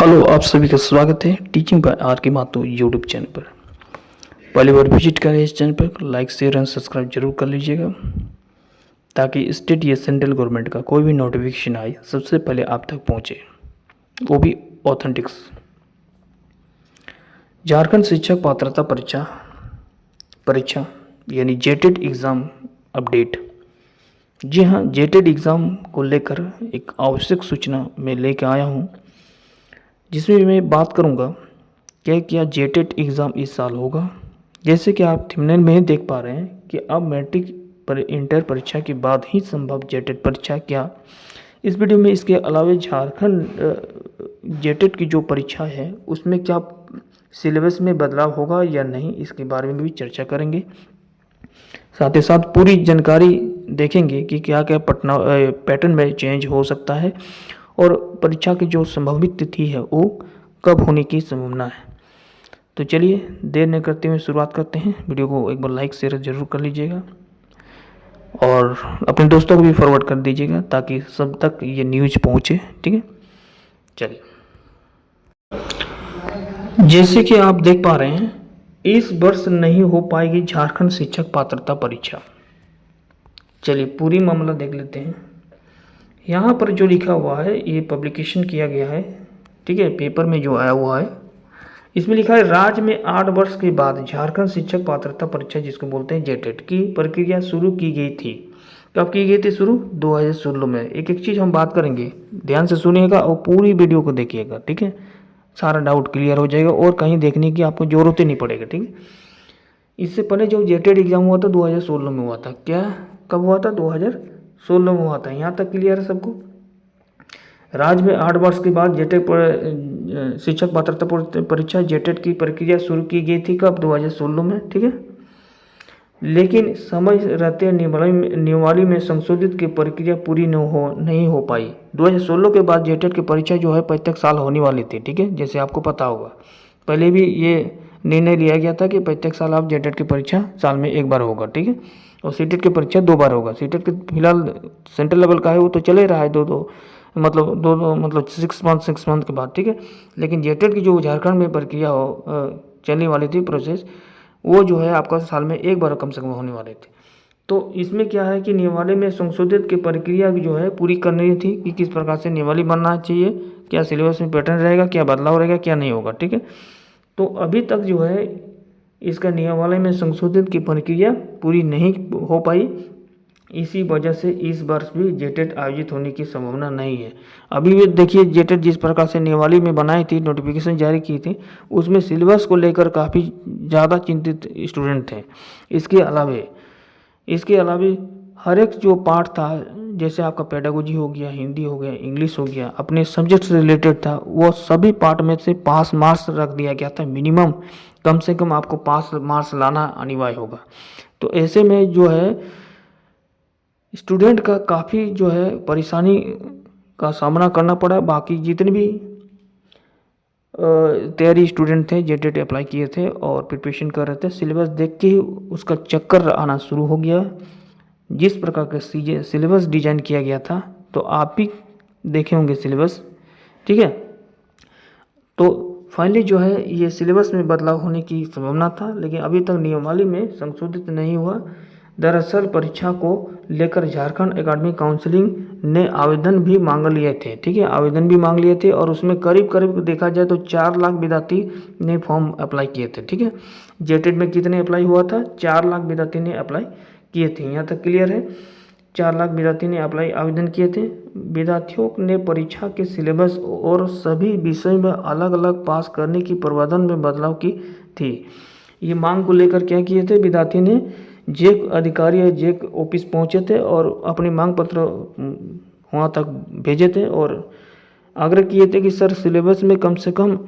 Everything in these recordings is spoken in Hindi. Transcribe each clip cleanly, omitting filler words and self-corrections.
हेलो, आप सभी का स्वागत है टीचिंग बाय आर के माथुर यूट्यूब चैनल पर। पहली बार विजिट करें इस चैनल पर लाइक शेयर एंड सब्सक्राइब जरूर कर लीजिएगा ताकि स्टेट या सेंट्रल गवर्नमेंट का कोई भी नोटिफिकेशन आए सबसे पहले आप तक पहुंचे, वो भी ऑथेंटिक्स। झारखंड शिक्षक पात्रता परीक्षा यानी जेटेड एग्ज़ाम अपडेट। जी हाँ, जेटेड एग्ज़ाम को लेकर एक आवश्यक सूचना मैं लेकर आया हूँ, जिसमें मैं बात करूंगा क्या जेटेड एग्ज़ाम इस साल होगा। जैसे कि आप थंबनेल में ही देख पा रहे हैं कि अब मैट्रिक पर इंटर परीक्षा के बाद ही संभव जेटेड परीक्षा क्या। इस वीडियो में इसके अलावा झारखंड जेटेड की जो परीक्षा है उसमें क्या सिलेबस में बदलाव होगा या नहीं, इसके बारे में भी चर्चा करेंगे। साथ ही साथ पूरी जानकारी देखेंगे कि क्या क्या पैटर्न में चेंज हो सकता है और परीक्षा की जो संभावित तिथि है वो कब होने की संभावना है। तो चलिए देर न करते हुए शुरुआत करते हैं। वीडियो को एक बार लाइक शेयर जरूर कर लीजिएगा और अपने दोस्तों को भी फॉरवर्ड कर दीजिएगा ताकि सब तक ये न्यूज़ पहुँचे। ठीक है, चलिए। जैसे कि आप देख पा रहे हैं, इस वर्ष नहीं हो पाएगी झारखंड शिक्षक पात्रता परीक्षा। चलिए पूरी मामला देख लेते हैं। यहाँ पर जो लिखा हुआ है ये पब्लिकेशन किया गया है, ठीक है, पेपर में जो आया हुआ है इसमें लिखा है राज्य में 8 वर्ष के बाद झारखंड शिक्षक पात्रता परीक्षा जिसको बोलते हैं जेटेट की प्रक्रिया शुरू की गई थी। कब की गई थी शुरू? 2016 में। एक एक चीज़ हम बात करेंगे, ध्यान से सुनिएगा और पूरी वीडियो को देखिएगा, ठीक है। सारा डाउट क्लियर हो जाएगा और कहीं देखने की आपको जरूरत ही नहीं पड़ेगा, ठीक है। इससे पहले जो जेटेट एग्जाम हुआ था 2016 में हुआ था। क्या कब हुआ था? 2016 में हुआ था। यहाँ तक क्लियर है सबको? राज्य में 8 वर्ष के बाद जेटेट शिक्षक पात्रता परीक्षा जेटेट की प्रक्रिया शुरू की गई थी। कब? 2016 में, ठीक है। लेकिन समय रहते नियमावली में संशोधित की प्रक्रिया पूरी नहीं हो पाई। 2016 के बाद जेटेट की परीक्षा जो है प्रत्येक साल होने वाली थी, ठीक है, जैसे आपको पता होगा। पहले भी ये निर्णय लिया गया था कि प्रत्येक साल आप जेटेट की परीक्षा साल में एक बार होगा, ठीक है। और सीटेट की परीक्षा 2 बार होगा। सीटेट के फिलहाल सेंट्रल लेवल का है वो तो चले रहा है दो मतलब 6 मंथ के बाद, ठीक है। लेकिन जेटेट की जो झारखंड में प्रक्रिया चलने वाली थी प्रोसेस, वो जो है आपका साल में एक बार कम से कम होने वाले थे। तो इसमें क्या है कि नियमावली में संशोधित की प्रक्रिया जो है पूरी करनी थी कि किस प्रकार से नियमावली बनना चाहिए, क्या सिलेबस में पैटर्न रहेगा, क्या बदलाव रहेगा, क्या नहीं होगा, ठीक है। तो अभी तक जो है इसका नियमावली में संशोधित की प्रक्रिया पूरी नहीं हो पाई। इसी वजह से इस वर्ष भी जेटेट आयोजित होने की संभावना नहीं है। अभी भी देखिए, जेटेट जिस प्रकार से नियमावली में बनाई थी, नोटिफिकेशन जारी की थी, उसमें सिलेबस को लेकर काफ़ी ज़्यादा चिंतित स्टूडेंट थे। इसके अलावे हर एक जो पार्ट था, जैसे आपका पेडागोजी हो गया, हिंदी हो गया, इंग्लिश हो गया, अपने सब्जेक्ट से रिलेटेड था, वो सभी पार्ट में से पास मार्क्स रख दिया गया था। मिनिमम कम से कम आपको पास मार्क्स लाना अनिवार्य होगा। तो ऐसे में जो है स्टूडेंट का काफ़ी जो है परेशानी का सामना करना पड़ा। बाकी जितने भी तैयारी स्टूडेंट थे, जेटेट अप्लाई किए थे और प्रिपरेशन कर रहे थे, सिलेबस देख के ही उसका चक्कर आना शुरू हो गया। जिस प्रकार का सिलेबस डिजाइन किया गया था, तो आप भी देखे होंगे सिलेबस, ठीक है। तो फाइनली जो है ये सिलेबस में बदलाव होने की संभावना था, लेकिन अभी तक नियमावली में संशोधित नहीं हुआ। दरअसल परीक्षा को लेकर झारखंड एकेडमिक काउंसिलिंग ने आवेदन भी मांग लिए थे, ठीक है, आवेदन भी मांग लिए थे और उसमें करीब करीब देखा जाए तो 4 लाख विद्यार्थी ने फॉर्म अप्लाई किए थे, ठीक है। जेटेट में कितने अप्लाई हुआ था? 4 लाख विद्यार्थी ने अप्लाई किए थे। यहाँ तक क्लियर है? 4 लाख विद्यार्थी ने आवेदन किए थे। विद्यार्थियों ने परीक्षा के सिलेबस और सभी विषय में अलग अलग पास करने की प्रावधान में बदलाव की थी। ये मांग को लेकर क्या किए थे? विद्यार्थी ने जेक अधिकारी या जेक ऑफिस पहुंचे थे और अपनी मांग पत्र वहाँ तक भेजे थे और आग्रह किए थे कि सर सिलेबस में कम से कम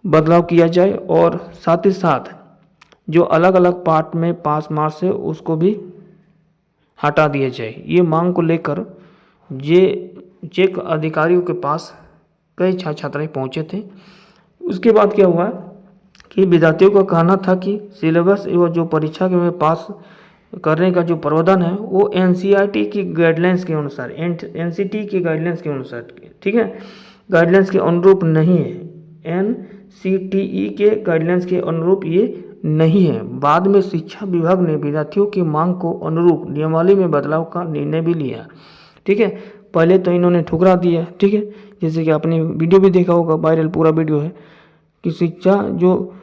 बदलाव किया जाए और साथ ही साथ जो अलग अलग पार्ट में पास मार्क्स है उसको भी हटा दिया जाए। ये मांग को लेकर जेक अधिकारियों के पास कई छात्र छात्राएं पहुँचे थे। उसके बाद क्या हुआ कि विद्यार्थियों का कहना था कि सिलेबस एवं जो परीक्षा के में पास करने का जो प्रावधान है वो एनसीईआरटी की गाइडलाइंस के अनुसार, एनसीटी की गाइडलाइंस के अनुसार, ठीक है। गाइडलाइंस के अनुरूप नहीं है, NCTE के गाइडलाइंस के अनुरूप ये नहीं है। बाद में शिक्षा विभाग ने विद्यार्थियों की मांग को अनुरूप नियमावली में बदलाव का निर्णय भी लिया। ठीक है, पहले तो इन्होंने ठुकरा दिया। ठीक है, जैसे कि आपने वीडियो भी देखा होगा, वायरल पूरा वीडियो है कि शिक्षा जो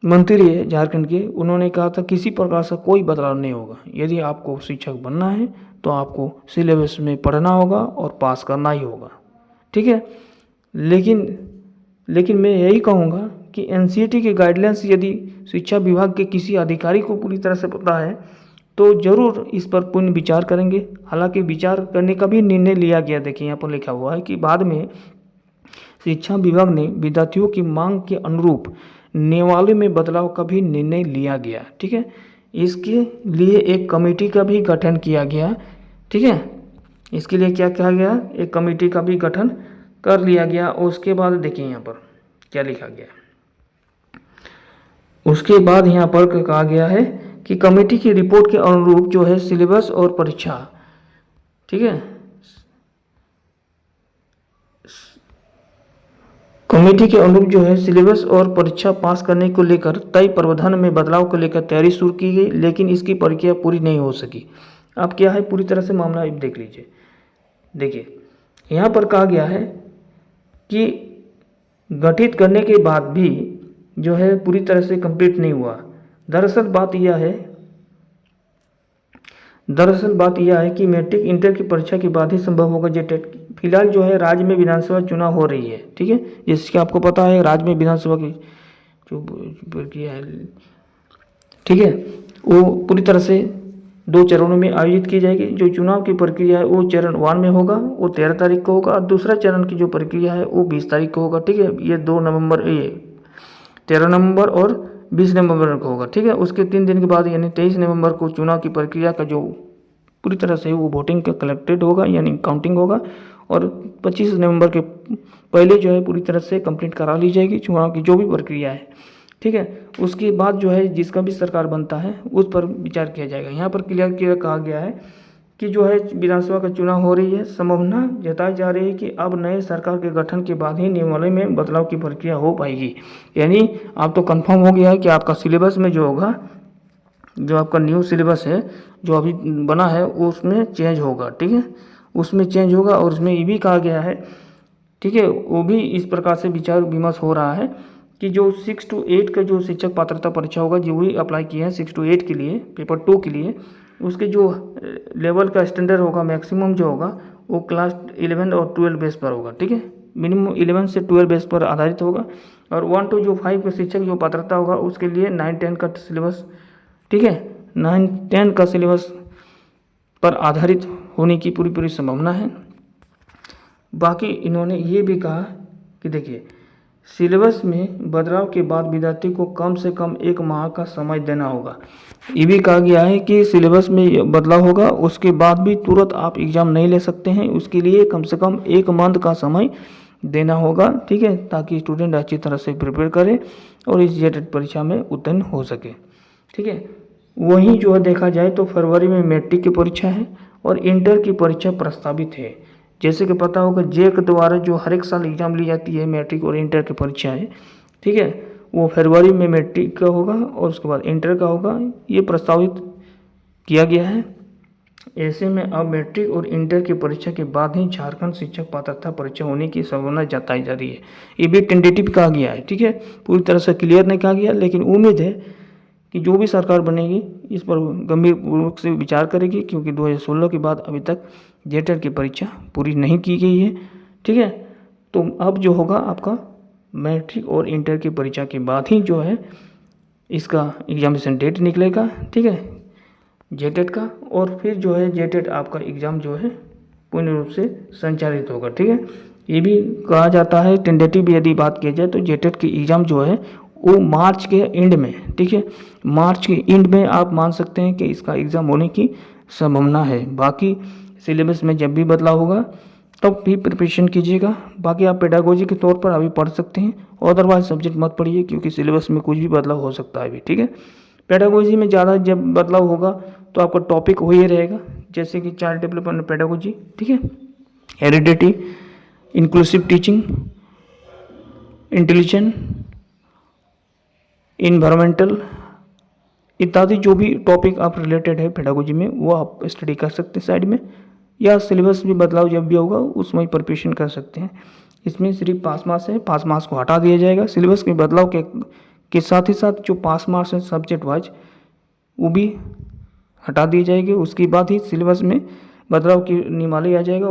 मंत्री है झारखंड के, उन्होंने कहा था किसी प्रकार से कोई बदलाव नहीं होगा। यदि आपको शिक्षक बनना है तो आपको सिलेबस में पढ़ना होगा और पास करना ही होगा। ठीक है, लेकिन मैं यही कहूँगा कि NCT के गाइडलाइंस यदि शिक्षा विभाग के किसी अधिकारी को पूरी तरह से पता है तो ज़रूर इस पर पुनः विचार करेंगे। हालांकि विचार करने का भी निर्णय लिया गया। देखिए यहाँ पर लिखा हुआ है कि बाद में शिक्षा विभाग ने विद्यार्थियों की मांग के अनुरूप नियमावली में बदलाव का भी निर्णय लिया गया। ठीक है, इसके लिए एक कमेटी का भी गठन किया गया। ठीक है, इसके लिए क्या किया गया, एक कमेटी का भी गठन कर लिया गया। और उसके बाद देखिए यहाँ पर क्या लिखा गया, उसके बाद यहाँ पर कहा गया है कि कमेटी की रिपोर्ट के अनुरूप जो है सिलेबस और परीक्षा, ठीक है, कमेटी के अनुरूप जो है सिलेबस और परीक्षा पास करने को लेकर तय प्रावधान में बदलाव को लेकर तैयारी शुरू की गई, लेकिन इसकी प्रक्रिया पूरी नहीं हो सकी। अब क्या है, पूरी तरह से मामला देख लीजिए। देखिए यहाँ पर कहा गया है कि गठित करने के बाद भी जो है पूरी तरह से कंप्लीट नहीं हुआ। दरअसल बात यह है कि मैट्रिक इंटर की परीक्षा के बाद ही संभव होगा जेटेट। फिलहाल जो है राज्य में विधानसभा चुनाव हो रही है। ठीक है, जिसके आपको पता है राज्य में विधानसभा की जो प्रक्रिया है, ठीक है, वो पूरी तरह से 2 चरणों में आयोजित की जाएगी। जो चुनाव की प्रक्रिया है वो चरण 1 में होगा, वो 13 तारीख को होगा। और दूसरा चरण की जो प्रक्रिया है वो 20 तारीख को होगा। ठीक है, ये 13 नवंबर और 20 नवंबर को होगा। ठीक है, उसके 3 दिन के बाद यानी 23 नवंबर को चुनाव की प्रक्रिया का जो पूरी तरह से वो वोटिंग का कलेक्टेड होगा यानी काउंटिंग होगा। और 25 नवंबर के पहले जो है पूरी तरह से कंप्लीट करा ली जाएगी चुनाव की जो भी प्रक्रिया है। ठीक है, उसके बाद जो है जिसका भी सरकार बनता है उस पर विचार किया जाएगा। यहाँ पर क्लियर कहा गया है कि जो है विधानसभा का चुनाव हो रही है, संभावना जताई जा रही है कि अब नए सरकार के गठन के बाद ही नियमावली में बदलाव की प्रक्रिया हो पाएगी। यानी अब तो कंफर्म हो गया है कि आपका सिलेबस में जो होगा, जो आपका न्यू सिलेबस है जो अभी बना है उसमें चेंज होगा। ठीक है, उसमें चेंज होगा। और उसमें ये भी कहा गया है, ठीक है, वो भी इस प्रकार से विचार विमर्श हो रहा है कि जो 6 to 8 का जो शिक्षक पात्रता परीक्षा होगा, जो भी अप्लाई किए हैं 6 to 8 के लिए, पेपर 2 के लिए, उसके जो लेवल का स्टैंडर्ड होगा मैक्सिमम जो होगा वो क्लास 11 और 12 बेस पर होगा। ठीक है, मिनिमम 11 से 12 बेस पर आधारित होगा। और 1 to 5 का शिक्षक जो पात्रता होगा उसके लिए 9-10 का सिलेबस, ठीक है, 9-10 का सिलेबस पर आधारित होने की पूरी संभावना है। बाकी इन्होंने ये भी कहा कि देखिए सिलेबस में बदलाव के बाद विद्यार्थी को कम से कम 1 माह का समय देना होगा। ये भी कहा गया है कि सिलेबस में बदलाव होगा उसके बाद भी तुरंत आप एग्ज़ाम नहीं ले सकते हैं, उसके लिए कम से कम 1 मंथ का समय देना होगा। ठीक है, ताकि स्टूडेंट अच्छी तरह से प्रिपेयर करे और इस जेटेट परीक्षा में उत्तीर्ण हो सके। ठीक है, वहीं जो है देखा जाए तो फरवरी में मैट्रिक की परीक्षा है और इंटर की परीक्षा प्रस्तावित है। जैसे कि पता होगा जेक द्वारा जो हर एक साल एग्जाम ली जाती है मैट्रिक और इंटर की परीक्षा है, ठीक है, वो फरवरी में मैट्रिक का होगा और उसके बाद इंटर का होगा, ये प्रस्तावित किया गया है। ऐसे में अब मैट्रिक और इंटर की परीक्षा के बाद ही झारखंड शिक्षक पात्रता परीक्षा होने की संभावना जताई जा रही है। ये भी टेंटेटिव कहा गया है। ठीक है, पूरी तरह से क्लियर नहीं कहा गया, लेकिन उम्मीद है कि जो भी सरकार बनेगी इस पर गंभीर पूर्वक से विचार करेगी, क्योंकि 2016 के बाद अभी तक जेटेट की परीक्षा पूरी नहीं की गई है। ठीक है, तो अब जो होगा आपका मैट्रिक और इंटर की परीक्षा के बाद ही जो है इसका एग्जामिनेशन डेट निकलेगा। ठीक है, जेटेट का, और फिर जो है जेटेट आपका एग्ज़ाम जो है पूर्ण रूप से संचालित होगा। ठीक है, ये भी कहा जाता है टेंटेटिव यदि बात की जाए तो जेटेट की एग्ज़ाम जो है वो मार्च के एंड में, ठीक है, मार्च के एंड में आप मान सकते हैं कि इसका एग्ज़ाम होने की संभावना है। बाकी सिलेबस में जब भी बदलाव होगा तब भी प्रिपरेशन कीजिएगा। बाकी आप पेडागोजी के तौर पर अभी पढ़ सकते हैं, अदरवाइज सब्जेक्ट मत पढ़िए क्योंकि सिलेबस में कुछ भी बदलाव हो सकता है अभी। ठीक है, पेडागोजी में ज़्यादा जब बदलाव होगा तो आपका टॉपिक वही रहेगा, जैसे कि चाइल्ड डेवलपमेंट पेडागोजी, ठीक है, heredity, inclusive teaching, intelligent, environmental इत्यादि जो भी टॉपिक आप रिलेटेड है पेडागोजी में वो आप स्टडी कर सकते हैं साइड में, या सिलेबस में बदलाव जब भी होगा उसमें प्रिपरेशन कर सकते हैं। इसमें सिर्फ पास मार्क्स है, पास मार्क्स को हटा दिया जाएगा। सिलेबस के बदलाव के साथ ही साथ जो पास मार्क्स हैं सब्जेक्ट वाइज वो भी हटा दिए जाएंगे। उसके बाद ही सिलेबस में बदलाव की नियमावली आ जाएगा।